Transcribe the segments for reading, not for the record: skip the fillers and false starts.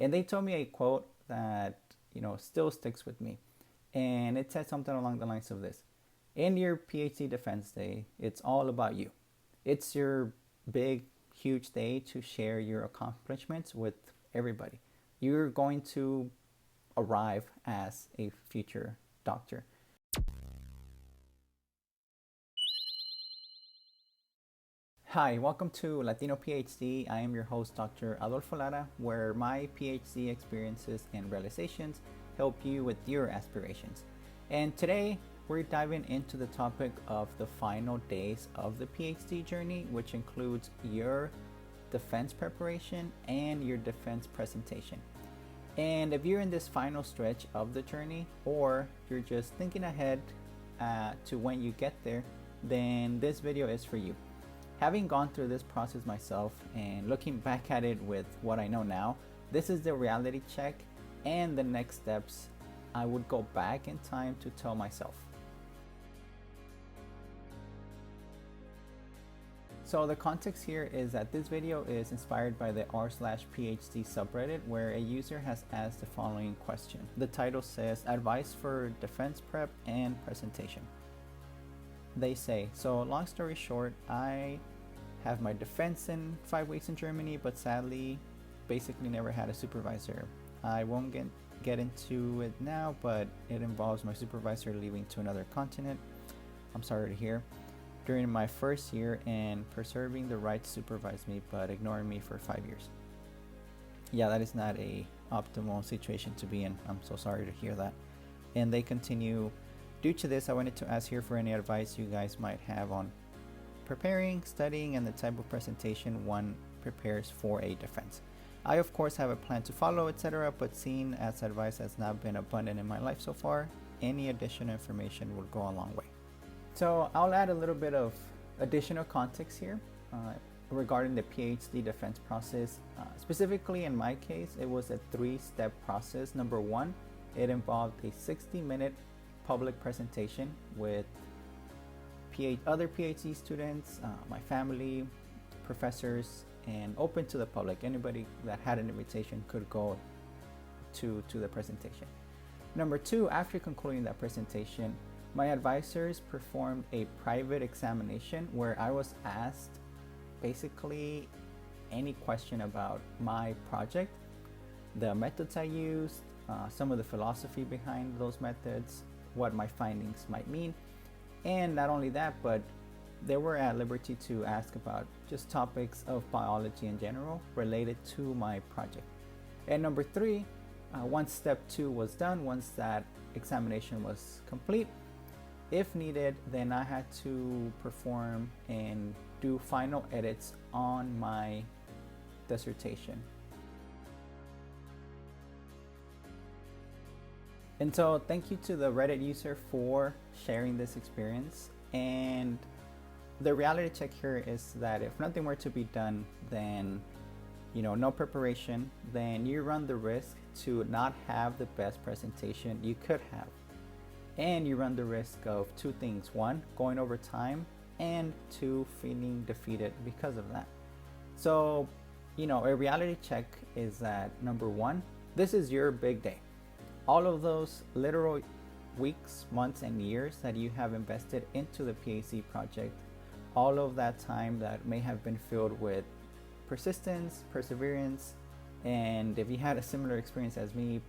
And they told me a quote that, still sticks with me. And it said something along the lines of this: in your PhD defense day, it's all about you. It's your big, huge day to share your accomplishments with everybody. You're going to arrive as a future doctor. Hi, welcome to Latino PhD. I am your host, Dr. Adolfo Lara, where my PhD experiences and realizations help you with your aspirations. And today, we're diving into the topic of the final days of the PhD journey, which includes your defense preparation and your defense presentation. And if you're in this final stretch of the journey, or you're just thinking ahead to when you get there, then this video is for you. Having gone through this process myself and looking back at it with what I know now, this is the reality check and the next steps I would go back in time to tell myself. So the context here is that this video is inspired by the r/PhD subreddit, where a user has asked the following question. The title says, "Advice for defense prep and presentation." They say, so long story short, I have my defense in 5 weeks in Germany, but sadly, basically never had a supervisor. I won't get into it now, but it involves my supervisor leaving to another continent. I'm sorry to hear. During my first year and preserving the right to supervise me, but ignoring me for 5 years. Yeah, that is not a optimal situation to be in. I'm so sorry to hear that. And they continue, due to this, I wanted to ask here for any advice you guys might have on preparing, studying, and the type of presentation one prepares for a defense. I of course have a plan to follow, etc., but seeing as advice has not been abundant in my life so far, any additional information will go a long way. So I'll add a little bit of additional context here regarding the PhD defense process. Specifically in my case, it was a 3-step process. Number 1, it involved a 60-minute public presentation with other PhD students, my family, professors, and open to the public. Anybody that had an invitation could go to the presentation. Number 2, after concluding that presentation, my advisors performed a private examination where I was asked basically any question about my project, the methods I used, some of the philosophy behind those methods, what my findings might mean. And not only that, but they were at liberty to ask about just topics of biology in general related to my project. And number 3, once step 2 was done, once that examination was complete, if needed, then I had to perform and do final edits on my dissertation. And so thank you to the Reddit user for sharing this experience. And the reality check here is that if nothing were to be done, then no preparation, then you run the risk to not have the best presentation you could have. And you run the risk of 2 things: 1, going over time, and 2, feeling defeated because of that. So, a reality check is that number 1, this is your big day. All of those literal weeks, months, and years that you have invested into the PhD project, all of that time that may have been filled with persistence, perseverance, and if you had a similar experience as me,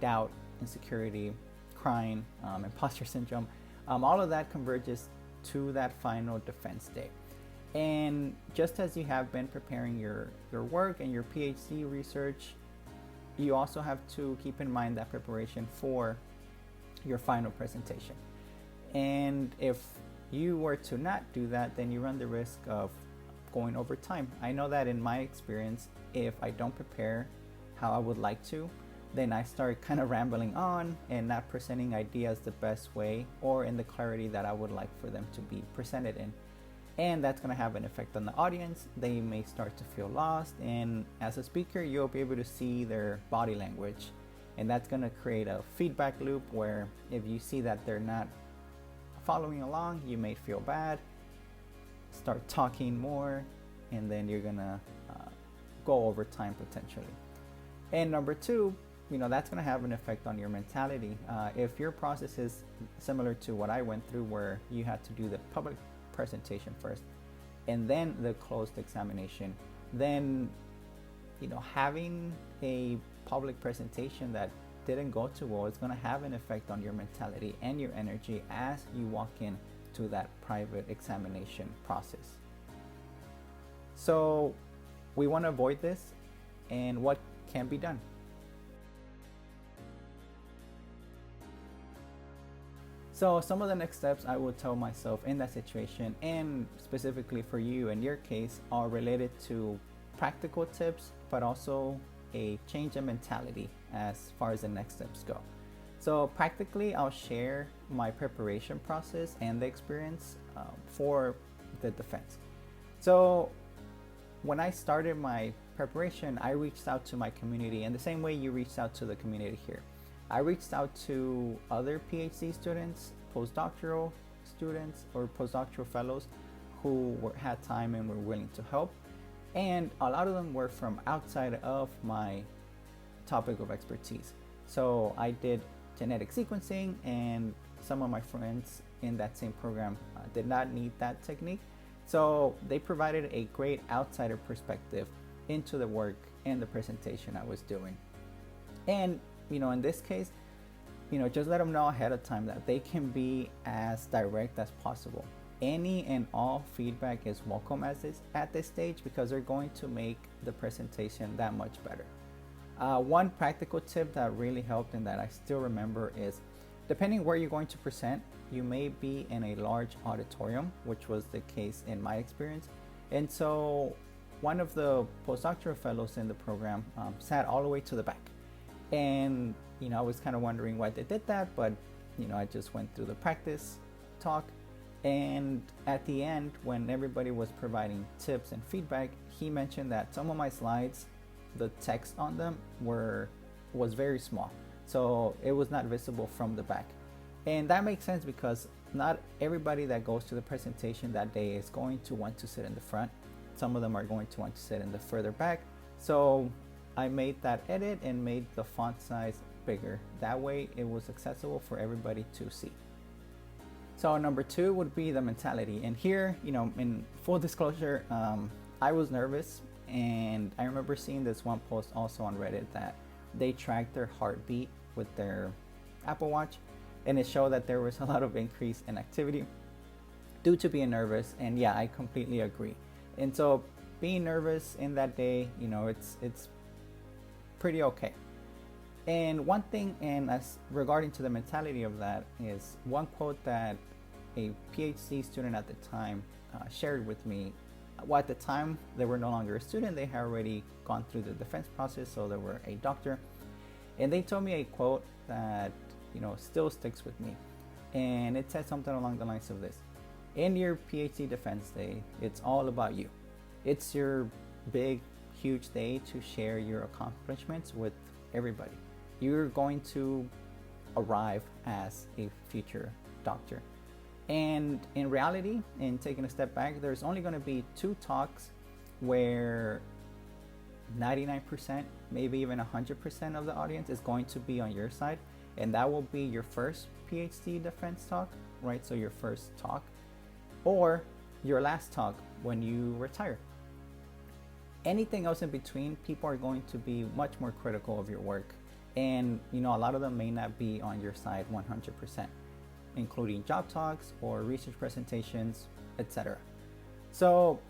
doubt, insecurity, crying, imposter syndrome, all of that converges to that final defense day. And just as you have been preparing your work and your PhD research, you also have to keep in mind that preparation for your final presentation. And if you were to not do that, then you run the risk of going over time. I know that in my experience, if I don't prepare how I would like to, then I start kind of rambling on and not presenting ideas the best way or in the clarity that I would like for them to be presented in. And that's going to have an effect on the audience. They may start to feel lost, and as a speaker, you'll be able to see their body language, and that's going to create a feedback loop where if you see that they're not following along, you may feel bad, start talking more, and then you're going to go over time potentially. And number two, that's going to have an effect on your mentality. If your process is similar to what I went through, where you had to do the public presentation first and then the closed examination, then having a public presentation that didn't go too well is going to have an effect on your mentality and your energy as you walk in to that private examination process. So we want to avoid this, and what can be done? So some of the next steps I would tell myself in that situation, and specifically for you in your case, are related to practical tips, but also a change in mentality as far as the next steps go. So practically, I'll share my preparation process and the experience for the defense. So when I started my preparation, I reached out to my community in the same way you reached out to the community here. I reached out to other PhD students, postdoctoral students, or postdoctoral fellows who had time and were willing to help. And a lot of them were from outside of my topic of expertise. So I did genetic sequencing, and some of my friends in that same program did not need that technique. So they provided a great outsider perspective into the work and the presentation I was doing. And in this case, just let them know ahead of time that they can be as direct as possible. Any and all feedback is welcome at this stage, because they're going to make the presentation that much better. One practical tip that really helped and that I still remember is, depending where you're going to present, you may be in a large auditorium, which was the case in my experience. And so one of the postdoctoral fellows in the program sat all the way to the back. And I was kind of wondering why they did that, but I just went through the practice talk. And at the end, when everybody was providing tips and feedback, he mentioned that some of my slides, the text on them was very small, so it was not visible from the back. And that makes sense, because not everybody that goes to the presentation that day is going to want to sit in the front. Some of them are going to want to sit in the further back. So I made that edit and made the font size bigger. That way it was accessible for everybody to see. So number two would be the mentality. And here, in full disclosure, I was nervous, and I remember seeing this one post also on Reddit that they tracked their heartbeat with their Apple Watch, and it showed that there was a lot of increase in activity due to being nervous. And yeah, I completely agree. And so being nervous in that day, it's pretty okay. And one thing, and as regarding to the mentality of that, is one quote that a PhD student at the time shared with me. Well, at the time, they were no longer a student. They had already gone through the defense process, so they were a doctor. And they told me a quote that, still sticks with me. And it said something along the lines of this: in your PhD defense day, it's all about you. It's your big, huge day to share your accomplishments with everybody. You're going to arrive as a future doctor. And in reality, in taking a step back, there's only going to be 2 talks where 99%, maybe even 100% of the audience is going to be on your side. And that will be your first PhD defense talk, right? So your first talk, or your last talk when you retire. Anything else in between, people are going to be much more critical of your work. And a lot of them may not be on your side 100%, including job talks or research presentations, etc. So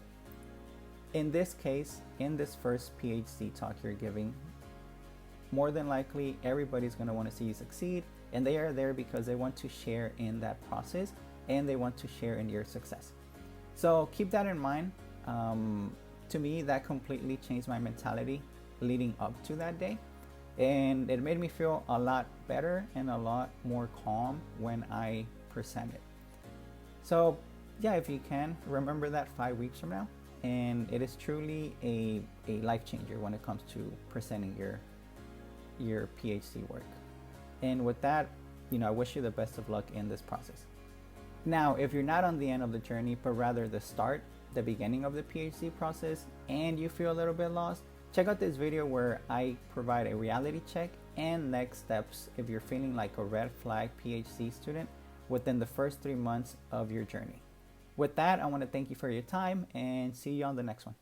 in this case, in this first PhD talk you're giving, more than likely everybody's going to want to see you succeed, and they are there because they want to share in that process and they want to share in your success. So keep that in mind. To me, that completely changed my mentality leading up to that day. And it made me feel a lot better and a lot more calm when I presented. So yeah, if you can, remember that 5 weeks from now. And it is truly a life changer when it comes to presenting your PhD work. And with that, I wish you the best of luck in this process. Now, if you're not on the end of the journey, but rather the beginning of the PhD process, and you feel a little bit lost, Check out this video where I provide a reality check and next steps if you're feeling like a red flag PhD student within the first 3 months of your journey. With that, I want to thank you for your time and see you on the next one.